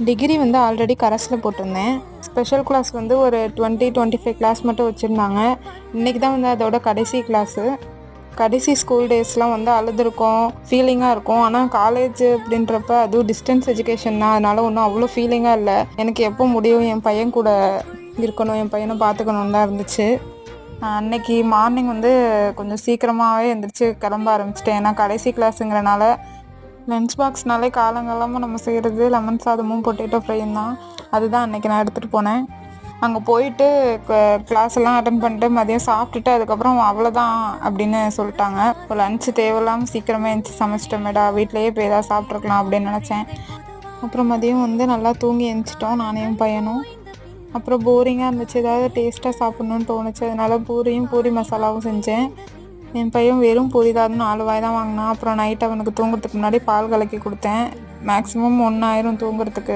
Degree வந்து already கரஸில் போட்டிருந்தேன். Special class வந்து ஒரு 20-25 கிளாஸ் மட்டும் வச்சுருந்தாங்க. இன்றைக்கி தான் வந்து அதோட கடைசி கிளாஸு. கடைசி ஸ்கூல் டேஸ்லாம் வந்து அழுதுருக்கோம், ஃபீலிங்காக இருக்கும். ஆனால் காலேஜ் அப்படின்றப்ப அதுவும் டிஸ்டன்ஸ் எஜுகேஷன் தான், அதனால் ஒன்றும் அவ்வளோ ஃபீலிங்காக இல்லை. எனக்கு எப்போ முடியும் என் பையன் கூட இருக்கணும், என் பையனை பார்த்துக்கணுன்னு தான் இருந்துச்சு. அன்னைக்கு மார்னிங் வந்து கொஞ்சம் சீக்கிரமாகவே எழுந்திரிச்சு கிளம்ப ஆரம்பிச்சிட்டேன். ஏன்னா கடைசி கிளாஸுங்கிறனால. லன்ச் பாக்ஸ்னாலே காலங்காலமாக நம்ம செய்கிறது லெமன் சாதமும் பொட்டேட்டோ ஃப்ரையும் தான். அதுதான் அன்றைக்கி நான் எடுத்துகிட்டு போனேன். அங்கே போயிட்டு கிளாஸ் எல்லாம் அட்டன் பண்ணிட்டு மதியம் சாப்பிட்டுட்டு அதுக்கப்புறம் அவ்வளோதான் அப்படின்னு சொல்லிட்டாங்க. இப்போ லன்ச்சு தேவையில்லாமல் சீக்கிரமே எழுந்துச்சி சமைச்சிட்டோமேடா, வீட்டிலையே போய் ஏதாவது சாப்பிட்ருக்கலாம் அப்படின்னு நினச்சேன். அப்புறம் மதியம் வந்து நல்லா தூங்கி எழுந்திரிச்சிட்டோம் நானும் பையனும். அப்புறம் போரிங்காக இருந்துச்சு, ஏதாவது டேஸ்ட்டாக சாப்பிட்ணுன்னு தோணுச்சு. அதனால பூரியும் பூரி மசாலாவும் செஞ்சேன். என் பையன் வெறும் பூரி தான் 4 வாய் தான் வாங்கினான். அப்புறம் நைட் அவனுக்கு தூங்குறதுக்கு முன்னாடி பால் கலக்கி கொடுத்தேன். மேக்ஸிமம் 1 ஆயிரம் தூங்குறதுக்கு.